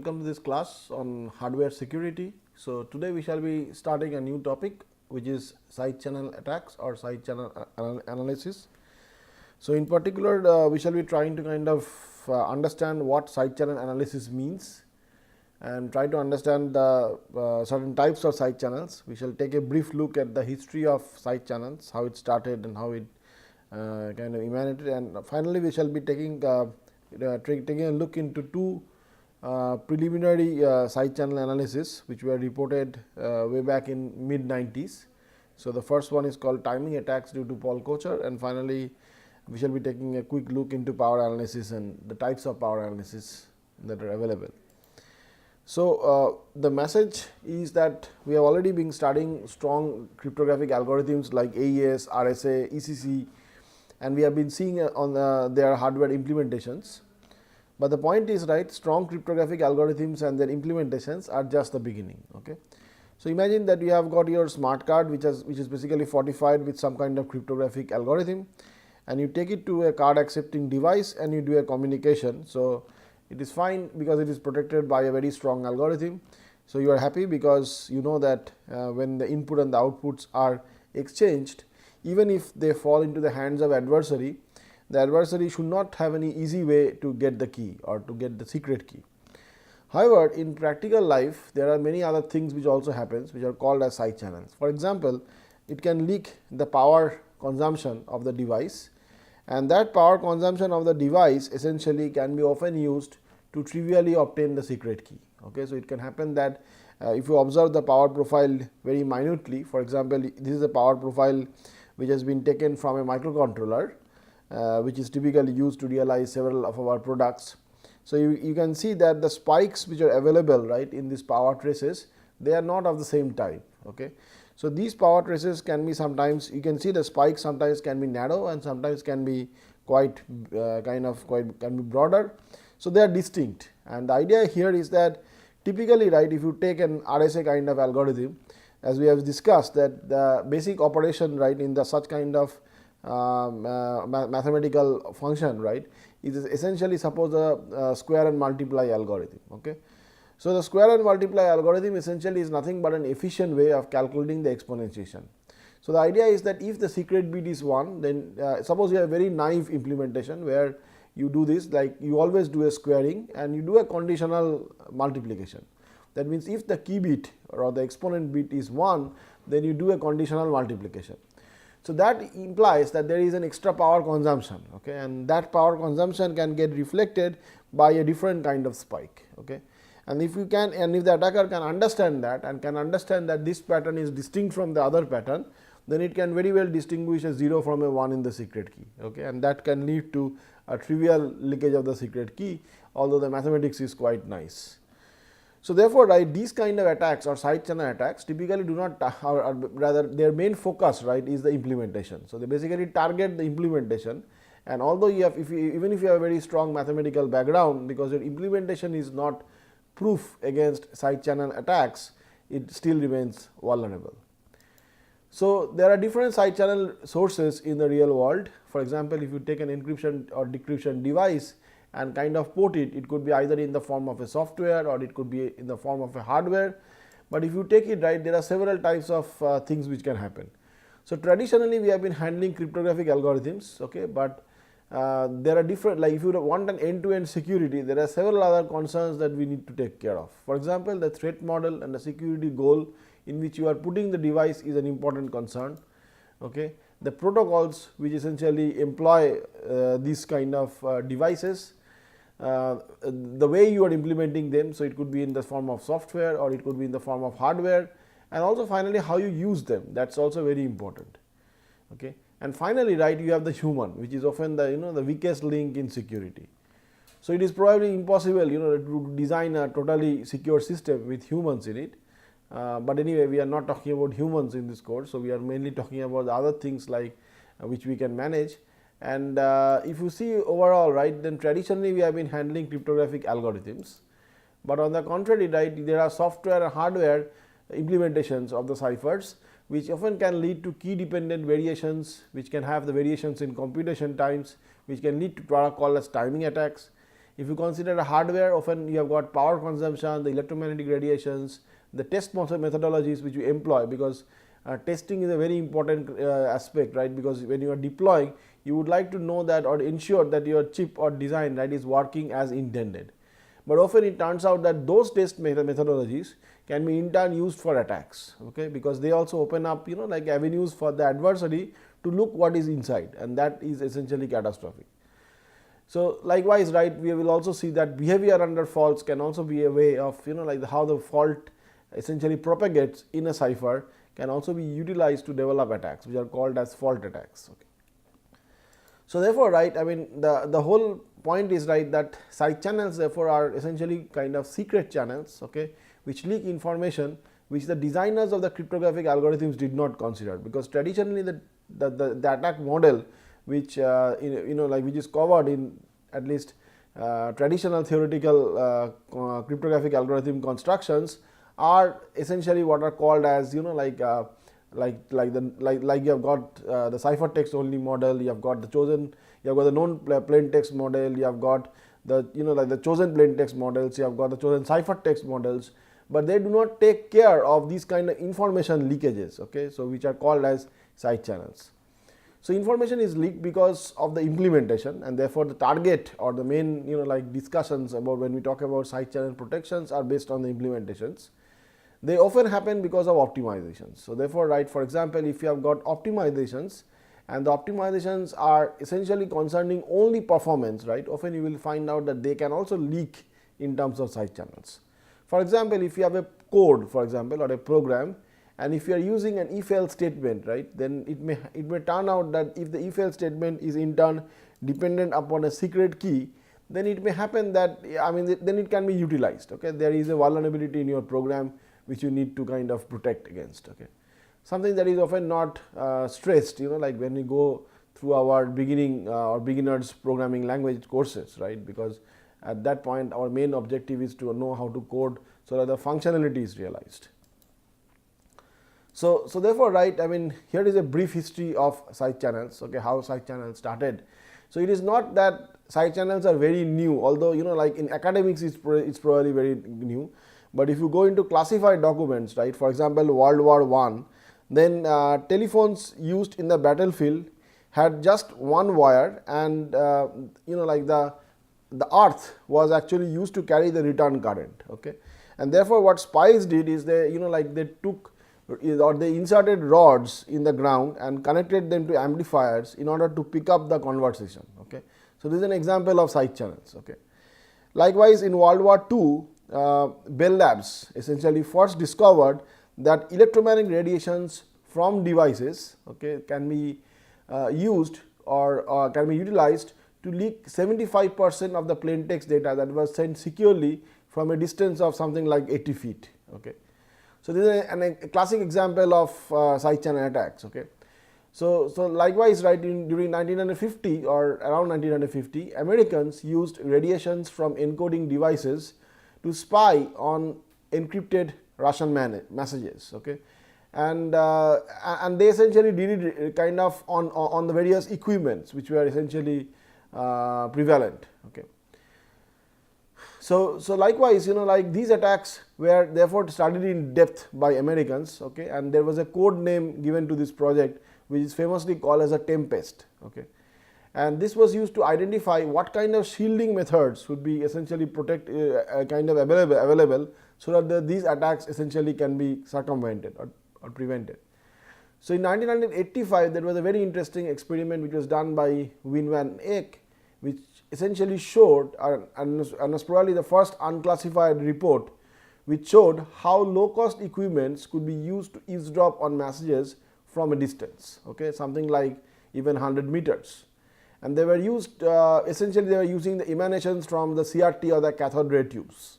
welcome to this class on hardware security. So, today we shall be starting a new topic which is side channel attacks or side channel analysis. So, in particular we shall be trying to kind of understand what side channel analysis means and try to understand the certain types of side channels. We shall take a brief look at the history of side channels, how it started and how it kind of emanated, and finally, we shall be taking a look into two preliminary side channel analysis which were reported way back in mid 90s. So, the first one is called timing attacks due to Paul Kocher, and finally, we shall be taking a quick look into power analysis and the types of power analysis that are available. So, the message is that we have already been studying strong cryptographic algorithms like AES, RSA, ECC, and we have been seeing on their hardware implementations. But the point is, right, strong cryptographic algorithms and their implementations are just the beginning. Okay. So, imagine that you have got your smart card which is basically fortified with some kind of cryptographic algorithm, and you take it to a card accepting device and you do a communication. So, it is fine because it is protected by a very strong algorithm. So, you are happy because you know that when the input and the outputs are exchanged, even if they fall into the hands of adversary, the adversary should not have any easy way to get the key or to get the secret key. However, in practical life there are many other things which also happens which are called as side channels. For example, it can leak the power consumption of the device, and that power consumption of the device essentially can be often used to trivially obtain the secret key. Okay. So, it can happen that if you observe the power profile very minutely, for example, this is a power profile which has been taken from a microcontroller which is typically used to realize several of our products. So, you can see that the spikes which are available right in these power traces, they are not of the same type. Okay. So, these power traces can be sometimes, you can see the spikes sometimes can be narrow and sometimes can be quite can be broader. So, they are distinct, and the idea here is that typically right, if you take an RSA kind of algorithm, as we have discussed, that the basic operation right in the such kind of mathematical function right is essentially suppose a square and multiply algorithm. Okay. So, the square and multiply algorithm essentially is nothing but an efficient way of calculating the exponentiation. So, the idea is that if the secret bit is 1, then suppose you have a very naive implementation where you do this, like you always do a squaring and you do a conditional multiplication. That means, if the key bit or the exponent bit is 1, then you do a conditional multiplication. So, that implies that there is an extra power consumption, okay, and that power consumption can get reflected by a different kind of spike. Okay. And if you can, and if the attacker can understand that and can understand that this pattern is distinct from the other pattern, then it can very well distinguish a 0 from a 1 in the secret key. Okay. And that can lead to a trivial leakage of the secret key, although the mathematics is quite nice. So, therefore, right, these kind of attacks or side channel attacks typically do not, or rather their main focus right is the implementation. So, they basically target the implementation, and although you have even if you have a very strong mathematical background, because your implementation is not proof against side channel attacks, it still remains vulnerable. So, there are different side channel sources in the real world. For example, if you take an encryption or decryption device and kind of port it, it could be either in the form of a software or it could be in the form of a hardware. But if you take it right, there are several types of things which can happen. So, traditionally we have been handling cryptographic algorithms, okay, but there are different, like if you want an end-to-end security, there are several other concerns that we need to take care of. For example, the threat model and the security goal in which you are putting the device is an important concern. Okay. The protocols which essentially employ these kind of devices, the way you are implementing them. So, it could be in the form of software or it could be in the form of hardware, and also finally how you use them, that is also very important. Okay. And finally, right, you have the human, which is often the the weakest link in security. So, it is probably impossible to design a totally secure system with humans in it. But anyway, we are not talking about humans in this course. So, we are mainly talking about the other things like which we can manage. And if you see overall, right, then traditionally we have been handling cryptographic algorithms, but on the contrary, right, there are software and hardware implementations of the ciphers which often can lead to key dependent variations, which can have the variations in computation times, which can lead to what are called as timing attacks. If you consider a hardware, often you have got power consumption, the electromagnetic radiations, the test methodologies which you employ, because testing is a very important aspect, right, because when you are deploying, you would like to know that or ensure that your chip or design, right, is working as intended. But often it turns out that those test methodologies can be in turn used for attacks, okay, because they also open up, like avenues for the adversary to look what is inside, and that is essentially catastrophic. So likewise, right, we will also see that behavior under faults can also be a way of, like how the fault essentially propagates in a cipher can also be utilized to develop attacks, which are called as fault attacks. Okay. So therefore, right, I mean the whole point is, right, that side channels therefore are essentially kind of secret channels, okay, which leak information which the designers of the cryptographic algorithms did not consider, because traditionally the attack model which which is covered in at least traditional theoretical cryptographic algorithm constructions are essentially what are called as, you have got the ciphertext only model, you have got the chosen, you have got the known plain text model, you have got the the chosen plain text models, you have got the chosen ciphertext models, but they do not take care of these kind of information leakages, okay, so which are called as side channels. So information is leaked because of the implementation, and therefore the target or the main discussions about when we talk about side channel protections are based on the implementations. They often happen because of optimizations. So therefore, right, for example, if you have got optimizations and the optimizations are essentially concerning only performance, right, often you will find out that they can also leak in terms of side channels. For example, if you have a code, for example, or a program, and if you are using an if-else statement, right, then it may turn out that if the if-else statement is in turn dependent upon a secret key, then it may happen that, then it can be utilized, okay. There is a vulnerability in your program which you need to kind of protect against, okay. Something that is often not stressed, like when we go through our beginning or beginners programming language courses, right, because at that point our main objective is to know how to code so that the functionality is realized. So therefore, right, here is a brief history of side channels, okay, how side channels started. So it is not that side channels are very new, although like in academics it's probably very new, but if you go into classified documents, right, for example World War I, then telephones used in the battlefield had just one wire, and like the earth was actually used to carry the return current, okay. And therefore what spies did is they they took or they inserted rods in the ground and connected them to amplifiers in order to pick up the conversation, okay. So this is an example of side channels, okay. Likewise in World War II, Bell Labs essentially first discovered that electromagnetic radiations from devices, okay, can be used or can be utilized to leak 75% of the plain text data that was sent securely from a distance of something like 80 feet, okay. So this is a classic example of side channel attacks, okay. So likewise, right, during 1950 or around 1950, Americans used radiations from encoding devices to spy on encrypted Russian messages, okay, and they essentially did it kind of on the various equipments which were essentially prevalent, okay. So likewise, like these attacks were therefore studied in depth by Americans, okay, and there was a code name given to this project which is famously called as a Tempest, okay. And this was used to identify what kind of shielding methods would be essentially kind of available so that these attacks essentially can be circumvented or prevented. So in 1985, there was a very interesting experiment which was done by Wim van Eyck, which essentially showed, and was probably the first unclassified report, which showed how low-cost equipments could be used to eavesdrop on messages from a distance, okay, something like even 100 meters. And they were used, essentially they were using the emanations from the CRT or the cathode ray tubes.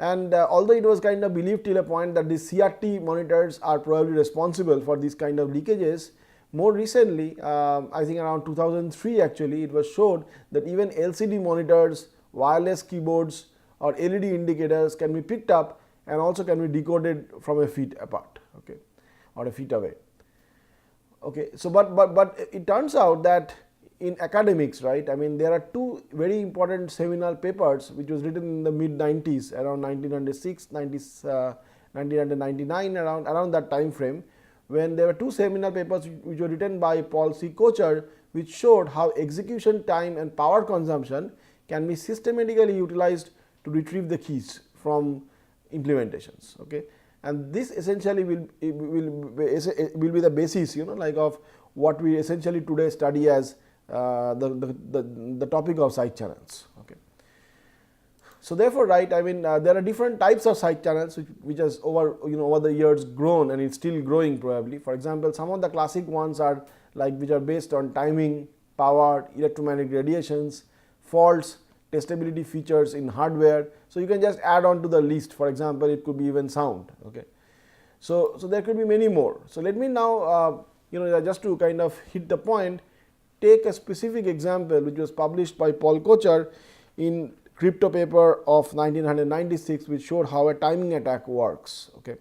And although it was kind of believed till a point that the CRT monitors are probably responsible for these kind of leakages, more recently, I think around 2003 actually, it was showed that even LCD monitors, wireless keyboards or LED indicators can be picked up and also can be decoded from a feet apart, okay, or a feet away. Okay, so but it turns out that in academics, right, I mean there are two very important seminal papers which was written in the mid 90s, around 1996, 1999, around that time frame, when there were two seminal papers which were written by Paul C. Kocher, which showed how execution time and power consumption can be systematically utilized to retrieve the keys from implementations. Okay. And this essentially will be the basis, like of what we essentially today study as the topic of side channels. Okay. So therefore, right, I mean there are different types of side channels which has over the years grown, and it's still growing probably. For example, some of the classic ones are like which are based on timing, power, electromagnetic radiations, faults, testability features in hardware. So you can just add on to the list. For example, it could be even sound. Okay. So there could be many more. So let me now just to kind of hit the point, take a specific example which was published by Paul Kocher in crypto paper of 1996, which showed how a timing attack works. Okay.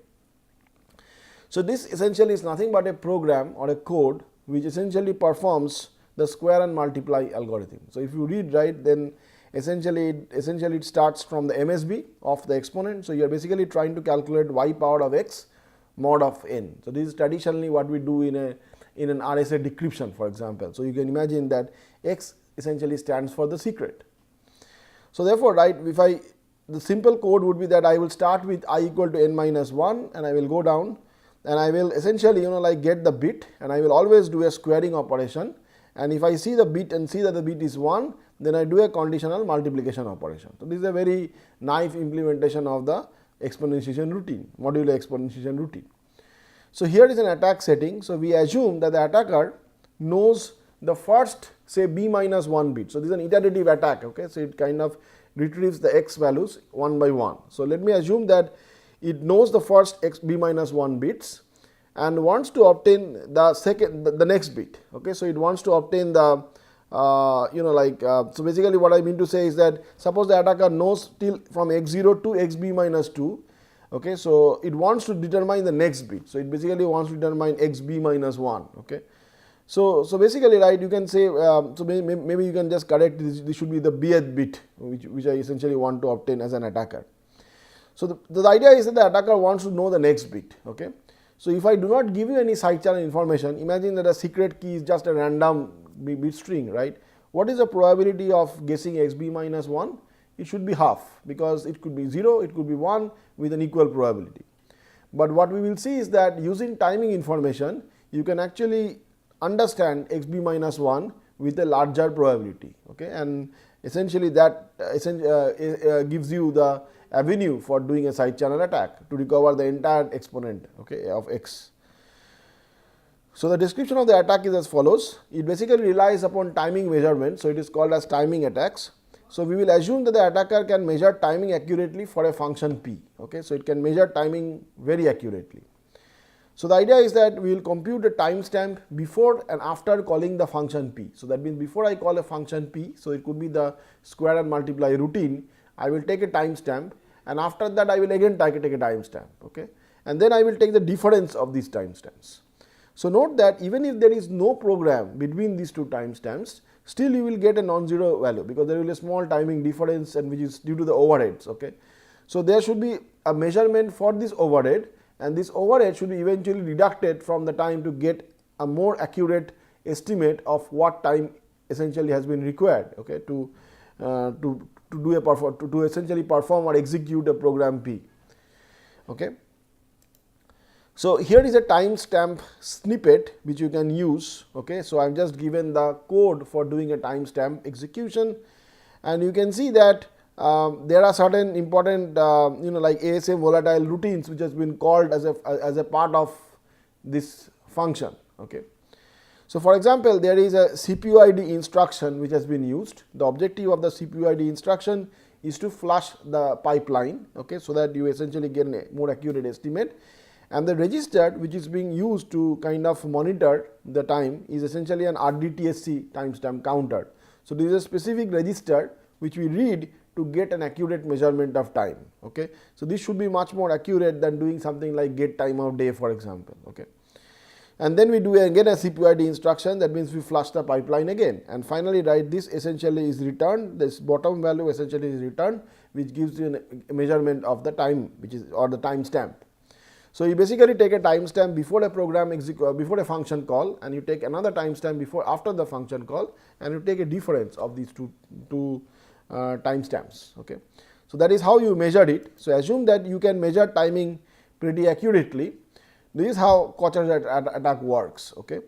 So this essentially is nothing but a program or a code which essentially performs the square and multiply algorithm. So if you read, right, then essentially it starts from the MSB of the exponent. So you are basically trying to calculate y power of x mod of n. So this is traditionally what we do in an RSA decryption, for example. So you can imagine that x essentially stands for the secret. So therefore, right, the simple code would be that I will start with I equal to n minus 1, and I will go down, and I will essentially get the bit, and I will always do a squaring operation, and if I see the bit and see that the bit is 1, then I do a conditional multiplication operation. So this is a very naive implementation of the exponentiation routine, modular exponentiation routine. So here is an attack setting. So we assume that the attacker knows the first, say, b minus 1 bit. So this is an iterative attack. Okay. So it kind of retrieves the x values one by one. So let me assume that it knows the first b minus 1 bits and wants to obtain the next bit. Okay. So it wants to obtain the so basically what I mean to say is that suppose the attacker knows till from x0 to xb minus 2. Okay. So it wants to determine the next bit. So it basically wants to determine xb minus 1. Okay. So basically, right, you can say, so maybe you can just correct this should be the bth bit which I essentially want to obtain as an attacker. So the idea is that the attacker wants to know the next bit. Okay. So if I do not give you any side channel information, imagine that a secret key is just a random bit string, right. What is the probability of guessing xb minus 1? It should be half, because it could be 0, it could be 1 with an equal probability. But what we will see is that using timing information, you can actually understand xb minus 1 with a larger probability. Okay. And essentially that gives you the avenue for doing a side channel attack to recover the entire exponent, okay, of x. So the description of the attack is as follows. It basically relies upon timing measurement. So it is called as timing attacks. So we will assume that the attacker can measure timing accurately for a function p. Okay. So it can measure timing very accurately. So the idea is that we will compute a timestamp before and after calling the function p. So that means before I call a function p, so it could be the square and multiply routine, I will take a timestamp, and after that I will again take a timestamp. Okay. And then I will take the difference of these timestamps. So note that even if there is no program between these two timestamps, still you will get a non-zero value, because there will be a small timing difference, and which is due to the overheads. Okay. So there should be a measurement for this overhead, and this overhead should be eventually deducted from the time to get a more accurate estimate of what time essentially has been required, okay, to essentially perform or execute a program p. Okay. So here is a timestamp snippet which you can use. Okay. So I have just given the code for doing a timestamp execution, and you can see that there are certain important like ASM volatile routines which has been called as a part of this function. Okay. So for example, there is a CPU ID instruction which has been used. The objective of the CPU ID instruction is to flush the pipeline, okay, so that you essentially get a more accurate estimate, and the register which is being used to kind of monitor the time is essentially an RDTSC timestamp counter. So this is a specific register which we read to get an accurate measurement of time. Okay. So this should be much more accurate than doing something like get time of day, for example. Okay. And then we do again a CPYD instruction, that means we flush the pipeline again, and finally right, this essentially is returned, this bottom value essentially is returned, which gives you a measurement of the time, which is, or the time stamp. So you basically take a timestamp before a program before a function call, and you take another timestamp after the function call, and you take a difference of these two timestamps. Okay. So that is how you measure it. So assume that you can measure timing pretty accurately. This is how Kocher's attack works. Okay.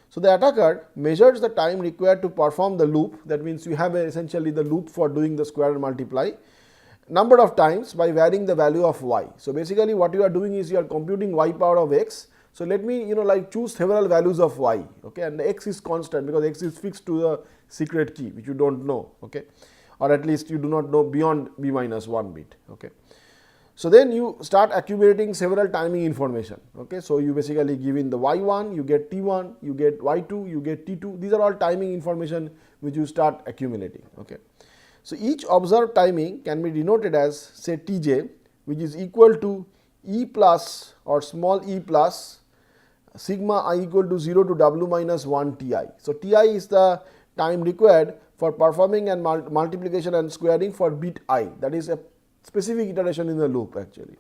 So the attacker measures the time required to perform the loop. That means you have essentially the loop for doing the square and multiply number of times by varying the value of y. So basically what you are doing is you are computing y power of x. So let me like choose several values of y, okay, and the x is constant because x is fixed to the secret key which you don't know, okay, or at least you do not know beyond b minus 1 bit. Okay. So then you start accumulating several timing information. Okay. So you basically give in the y1, you get t1, you get y2, you get t2. These are all timing information which you start accumulating. Okay. So each observed timing can be denoted as, say, Tj, which is equal to E plus or small e plus sigma I equal to 0 to w minus 1 Ti. So Ti is the time required for performing and multiplication and squaring for bit I, that is a specific iteration in the loop actually.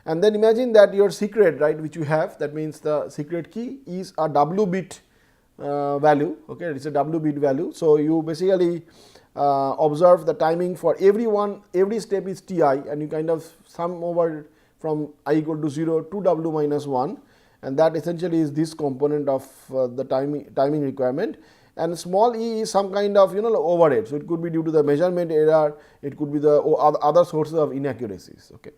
And then imagine that your secret, right, which you have, that means the secret key is a w bit value, okay, it is a w bit value. So you basically observe the timing for every step is Ti, and you kind of sum over from I equal to 0 to w minus 1, and that essentially is this component of the timing requirement. And small e is some kind of overhead. So it could be due to the measurement error, it could be the other sources of inaccuracies. Okay.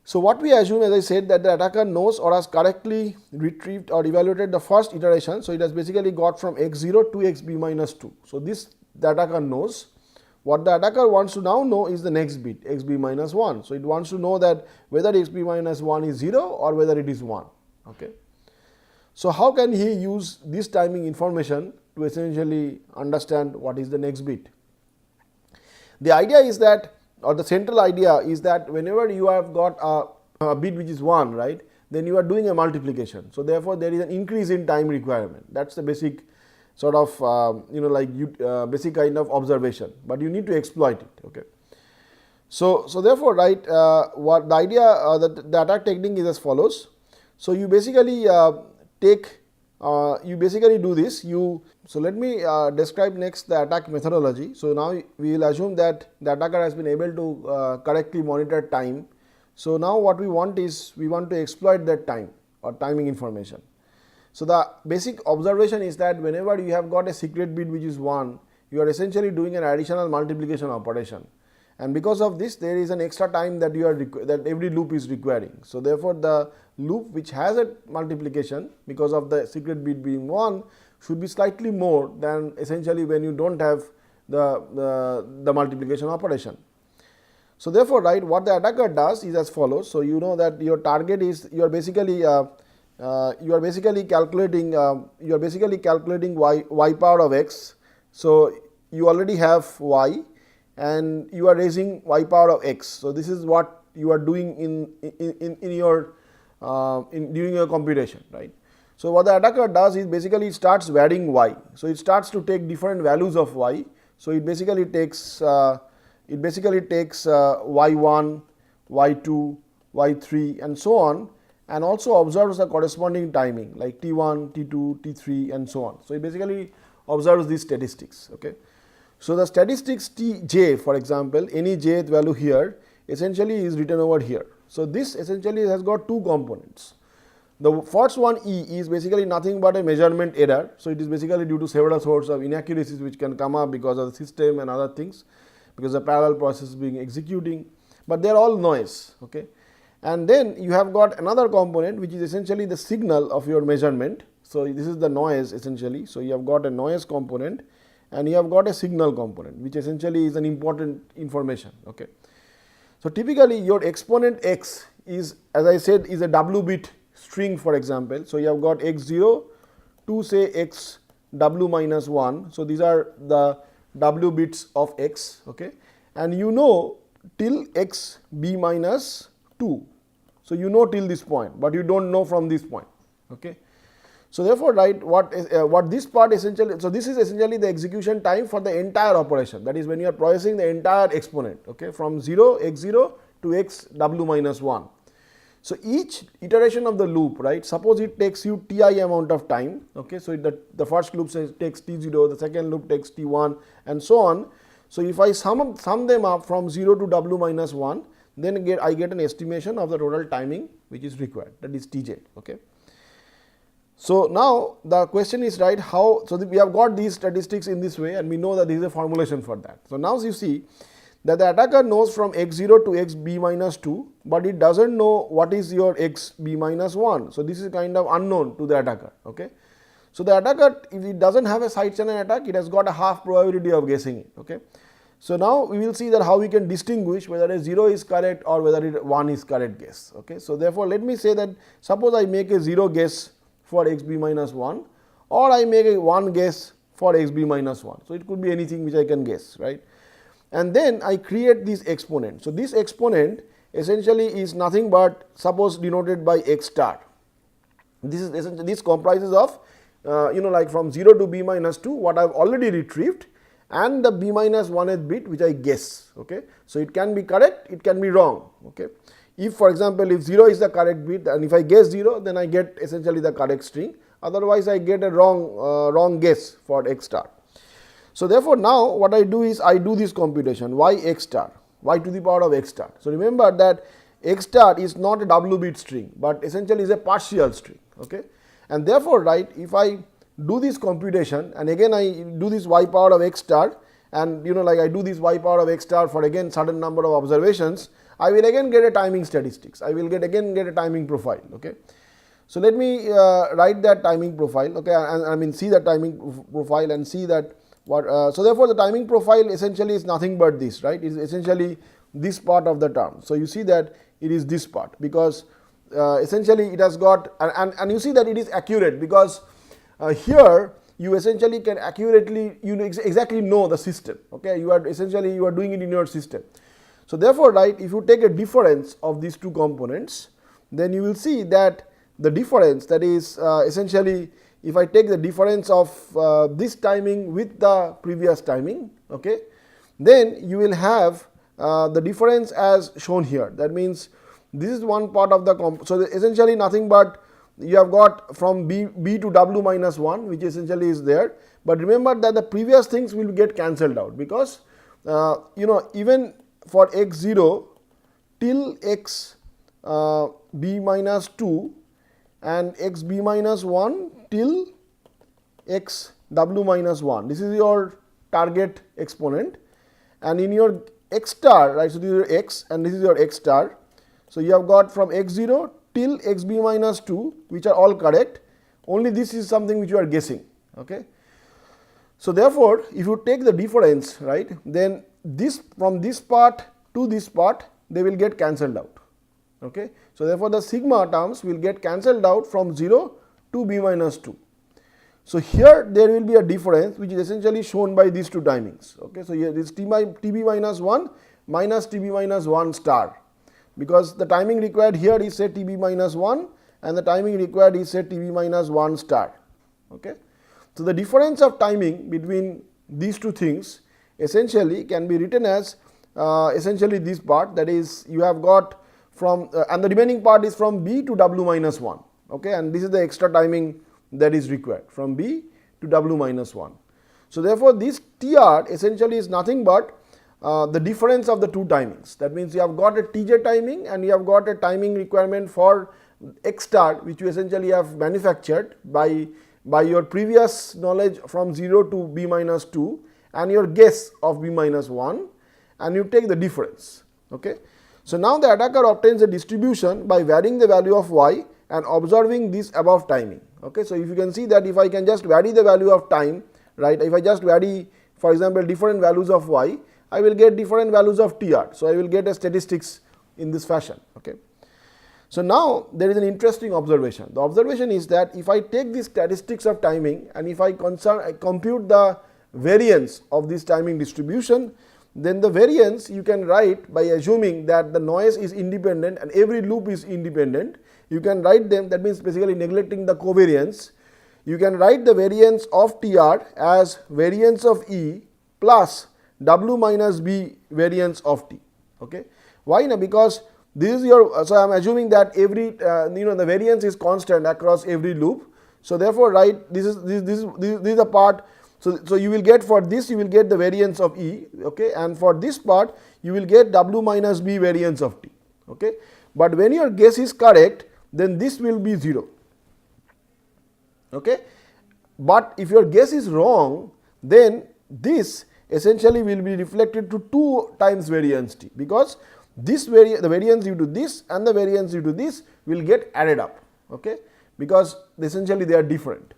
So what we assume, as I said, that the attacker knows or has correctly retrieved or evaluated the first iteration. So it has basically got from x0 to xb minus 2. So this the attacker knows. What the attacker wants to now know is the next bit, xb minus 1. So it wants to know that whether xb minus 1 is 0 or whether it is 1. Okay. So how can he use this timing information to essentially understand what is the next bit? The idea is that, or the central idea is that whenever you have got a bit which is 1, right, then you are doing a multiplication. So therefore there is an increase in time requirement. That's the basic sort of basic kind of observation, but you need to exploit it. Okay. So therefore, right, what the idea the attack technique is as follows. So you basically you basically do this. So let me describe next the attack methodology. So now we will assume that the attacker has been able to correctly monitor time. So now what we want is we want to exploit that time or timing information. So the basic observation is that whenever you have got a secret bit which is 1, you are essentially doing an additional multiplication operation, and because of this there is an extra time that that every loop is requiring. So therefore the loop which has a multiplication because of the secret bit being 1 should be slightly more than essentially when you don't have the multiplication operation. So therefore, right, what the attacker does is as follows. So you know that your target is you are basically calculating y power of x. So you already have y and you are raising y power of x. So this is what you are doing in your during your computation, right. So what the attacker does is basically it starts varying y. So it starts to take different values of y. So it basically takes y1, y2, y3 and so on, and also observes the corresponding timing like t1, t2, t3 and so on. So it basically observes these statistics. Okay. So the statistics tj, for example, any jth value here essentially is written over here. So this essentially has got two components. The first one E is basically nothing but a measurement error. So it is basically due to several sorts of inaccuracies which can come up because of the system and other things, because the parallel process is being executing, but they are all noise. Okay. And then you have got another component which is essentially the signal of your measurement. So this is the noise essentially. So you have got a noise component and you have got a signal component which essentially is an important information. Okay. So typically your exponent x is, as I said, is a w bit string, for example. So you have got x0 to say x w minus 1. So these are the w bits of x. Okay. And you know till x b minus 2. So you know till this point, but you don't know from this point. Okay. So therefore, right, what this part essentially, so this is essentially the execution time for the entire operation, that is when you are processing the entire exponent, okay, from 0 x 0 to x w minus 1. So each iteration of the loop, right, suppose it takes you ti amount of time, okay, so the first loop takes t0, the second loop takes t1 and so on. So if I sum them up from 0 to w minus 1, then I get an estimation of the total timing which is required, that is tj. Okay. So now the question is, right, how, so we have got these statistics in this way and we know that there is a formulation for that. So now you see that the attacker knows from x 0 to x b minus 2, but it does not know what is your x b minus 1. So this is kind of unknown to the attacker. Okay. So the attacker, if it does not have a side channel attack, it has got a half probability of guessing it. Okay. So now we will see that how we can distinguish whether a 0 is correct or whether 1 is correct guess. Okay. So therefore let me say that suppose I make a 0 guess for x b minus 1, or I make a 1 guess for x b minus 1. So it could be anything which I can guess, right. And then I create this exponent. So this exponent essentially is nothing but, suppose denoted by x star. This is essentially, this comprises of like from 0 to b minus 2 what I have already retrieved and the b minus 1th bit which I guess. Okay. So it can be correct, it can be wrong. Okay. If for example, if 0 is the correct bit and if I guess 0, then I get essentially the correct string, otherwise I get a wrong guess for x star. So therefore now what I do is I do this computation y x star, y to the power of x star. So remember that x star is not a w bit string, but essentially is a partial string. Okay. And therefore, right, if I do this computation and again I do this y power of x star and like I do this y power of x star for again certain number of observations, I will again get a timing statistics, I will again get a timing profile. Okay. So let me write that timing profile, okay, and I mean see the timing profile and see that what, so therefore the timing profile essentially is nothing but this, right, it is essentially this part of the term. So you see that it is this part, because essentially it has got, and you see that it is accurate, because here you essentially can accurately, exactly know the system. Okay, you are essentially you are doing it in your system. So therefore, right, if you take a difference of these two components, then you will see that the difference, that is essentially if I take the difference of this timing with the previous timing, okay, then you will have the difference as shown here. That means this is one part of the so essentially nothing but you have got from b to w minus 1, which essentially is there, but remember that the previous things will get cancelled out, because even for x 0 till x b minus 2 and x b minus 1 till x w minus 1, this is your target exponent, and in your x star, right, so this is your x and this is your x star. So you have got from x 0 till x b minus 2, which are all correct, only this is something which you are guessing. Okay. So therefore if you take the difference, right, then this from this part to this part they will get cancelled out. Okay. So therefore the sigma terms will get cancelled out from 0 to b minus 2. So here there will be a difference which is essentially shown by these two timings. Okay. So here this tb minus 1 minus tb minus 1 star, because the timing required here is say tb minus 1 and the timing required is say tb minus 1 star. Okay. So the difference of timing between these two things essentially can be written as essentially this part, that is you have got from and the remaining part is from b to w minus 1. Okay. And this is the extra timing that is required from b to w minus 1. So therefore this tr essentially is nothing but the difference of the two timings. That means you have got a tj timing and you have got a timing requirement for x star, which you essentially have manufactured by your previous knowledge from 0 to b minus 2 and your guess of b minus 1, and you take the difference. Okay. So now the attacker obtains a distribution by varying the value of y and observing this above timing. Okay. So if you can see that if I can just vary the value of time, right, if I just vary for example different values of y, I will get different values of tr. So I will get a statistics in this fashion. Okay. So now there is an interesting observation. The observation is that if I take the statistics of timing and if I compute the variance of this timing distribution, then the variance you can write by assuming that the noise is independent and every loop is independent. You can write them, that means basically neglecting the covariance. You can write the variance of TR as variance of E plus W minus B variance of T. Okay. Why now? Because this is your, so I am assuming that every the variance is constant across every loop. So therefore, right, this is a part. So you will get, for this you will get the variance of E, okay, and for this part you will get W minus B variance of T. Okay. But when your guess is correct, then this will be 0. Okay. But if your guess is wrong, then this essentially will be reflected to 2 times variance T, because this the variance due to this and the variance due to this will get added up, okay, because essentially they are different.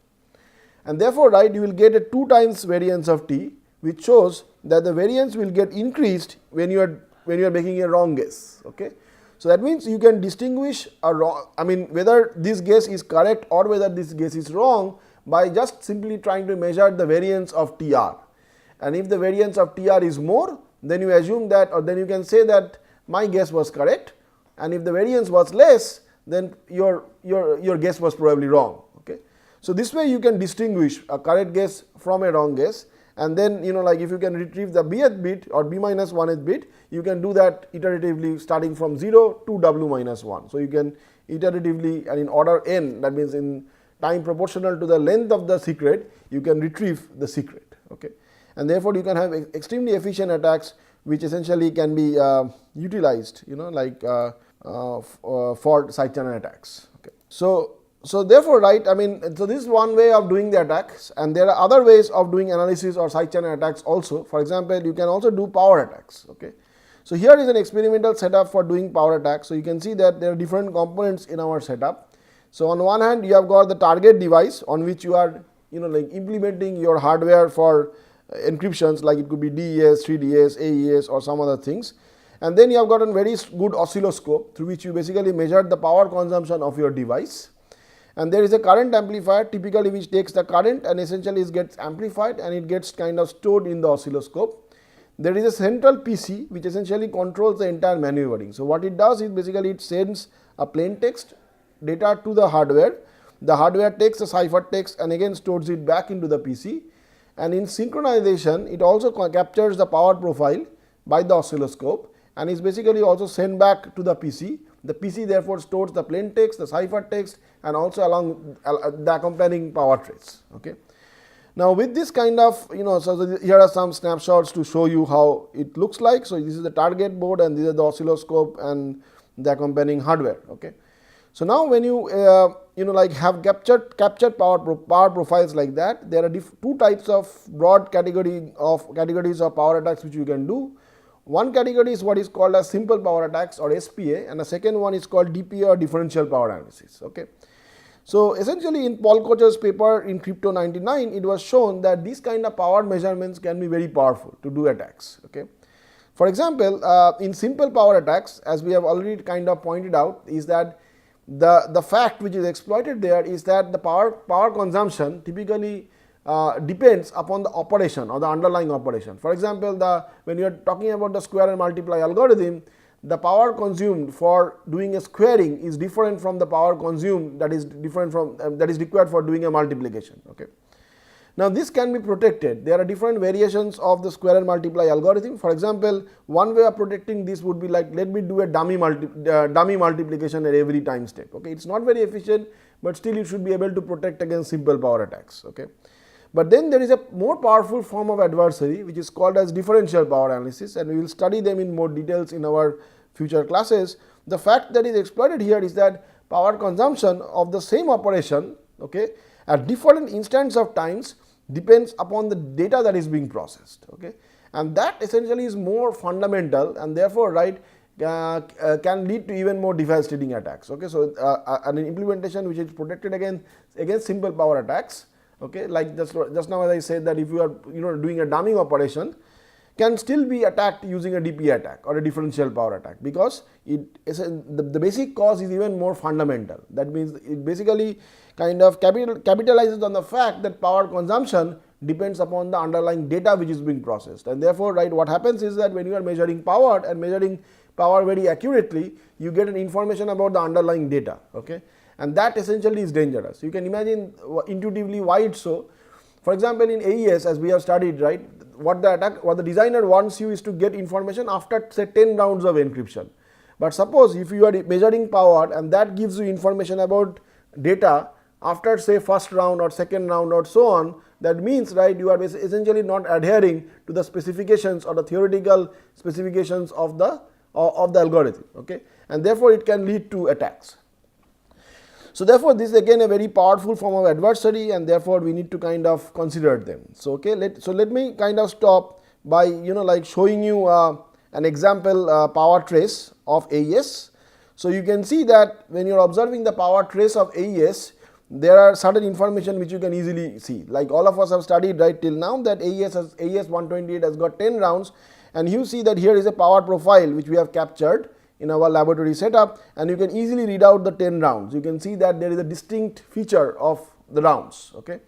And therefore, right, you will get a 2 times variance of T, which shows that the variance will get increased when you are making a wrong guess. Okay. So that means you can distinguish a wrong, I mean whether this guess is correct or whether this guess is wrong by just simply trying to measure the variance of TR. And if the variance of TR is more, then you assume that, or then you can say that my guess was correct, and if the variance was less, then your guess was probably wrong. Okay. So this way you can distinguish a correct guess from a wrong guess, and then like if you can retrieve the bth bit or b minus 1th bit, you can do that iteratively starting from 0 to W minus 1. So you can iteratively and in order n, that means in time proportional to the length of the secret, you can retrieve the secret. Okay. And therefore you can have extremely efficient attacks which essentially can be utilized, like for side channel attacks. Okay. So therefore, right, I mean, so this is one way of doing the attacks, and there are other ways of doing analysis or side channel attacks also. For example, you can also do power attacks. Okay. So here is an experimental setup for doing power attacks. So you can see that there are different components in our setup. So on one hand, you have got the target device on which you are, like implementing your hardware for encryptions, like it could be DES, 3DS, AES or some other things. And then you have got a very good oscilloscope through which you basically measure the power consumption of your device. And there is a current amplifier typically which takes the current and essentially it gets amplified and it gets kind of stored in the oscilloscope. There is a central PC which essentially controls the entire maneuvering. So what it does is basically it sends a plain text data to the hardware. The hardware takes the ciphertext and again stores it back into the PC. And in synchronization, it also captures the power profile by the oscilloscope and is basically also sent back to the PC. The PC therefore stores the plain text, the ciphertext, and also along the accompanying power trace. Okay. Now with this kind of, so here are some snapshots to show you how it looks like. So this is the target board and this is the oscilloscope and the accompanying hardware. Okay. So now when you like have captured power profiles like that, there are 2 types of broad categories of power attacks which you can do. One category is what is called as simple power attacks or SPA, and the second one is called DPA or differential power analysis. Okay. So essentially in Paul Kocher's paper in Crypto 99, it was shown that these kind of power measurements can be very powerful to do attacks. Okay. For example, in simple power attacks, as we have already kind of pointed out, is that the fact which is exploited there is that the power consumption typically depends upon the operation or the underlying operation. For example, when you are talking about the square and multiply algorithm, the power consumed for doing a squaring is different from the power consumed that is different from that is required for doing a multiplication. Okay. Now this can be protected. There are different variations of the square and multiply algorithm. For example, one way of protecting this would be like, let me do a dummy multiplication at every time step. Okay, it's not very efficient, but still you should be able to protect against simple power attacks. Okay. But then there is a more powerful form of adversary which is called as differential power analysis, and we will study them in more details in our future classes. The fact that is exploited here is that power consumption of the same operation, okay, at different instants of times depends upon the data that is being processed. Okay, and that essentially is more fundamental and therefore, right, can lead to even more devastating attacks. Okay, so an implementation which is protected against simple power attacks. Okay, like just now as I said that if you are doing a dumbing operation, can still be attacked using a DPA attack or a differential power attack, because the basic cause is even more fundamental. That means it basically kind of capitalizes on the fact that power consumption depends upon the underlying data which is being processed, and therefore, right, what happens is that when you are measuring power and measuring power very accurately, you get an information about the underlying data, okay, and that essentially is dangerous. You can imagine intuitively why it's so. For example, in AES, as we have studied, right, what the designer wants you is to get information after say 10 rounds of encryption. But suppose if you are measuring power and that gives you information about data after say first round or second round or so on, that means, right, you are essentially not adhering to the specifications or the theoretical specifications of the algorithm, okay, and therefore it can lead to attacks. So therefore, this is again a very powerful form of adversary, and therefore we need to kind of consider them. So okay, let me kind of stop by like showing you an example power trace of AES. So you can see that when you are observing the power trace of AES, there are certain information which you can easily see. Like all of us have studied right till now that AES 128 has got 10 rounds, and you see that here is a power profile which we have captured in our laboratory setup, and you can easily read out the 10 rounds. You can see that there is a distinct feature of the rounds, okay.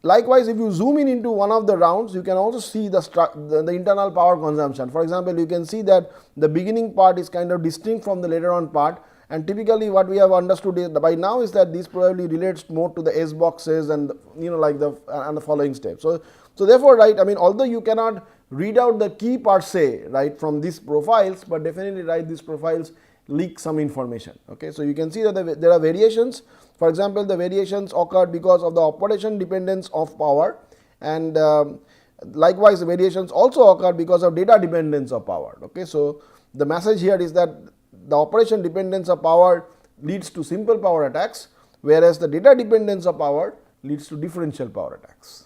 Likewise, if you zoom in into one of the rounds, you can also see the internal power consumption. For example, you can see that the beginning part is kind of distinct from the later on part, and typically what we have understood by now is that this probably relates more to the S boxes and like the following steps. So therefore, right, I mean, although you cannot read out the key per se, right, from these profiles, but definitely, right, these profiles leak some information, okay. So you can see that there are variations. For example, the variations occurred because of the operation dependence of power, and likewise the variations also occur because of data dependence of power, okay. So the message here is that the operation dependence of power leads to simple power attacks, whereas the data dependence of power leads to differential power attacks.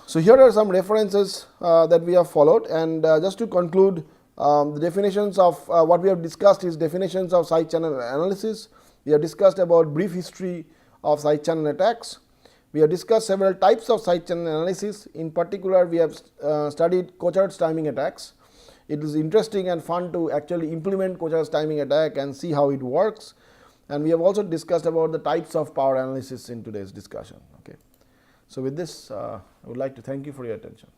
So here are some references that we have followed, and just to conclude, the definitions of what we have discussed is definitions of side channel analysis. We have discussed about brief history of side channel attacks. We have discussed several types of side channel analysis. In particular, we have studied Cochrade's timing attacks. It is interesting and fun to actually implement Cochrade's timing attack and see how it works. And we have also discussed about the types of power analysis in today's discussion. Okay. So with this, I would like to thank you for your attention.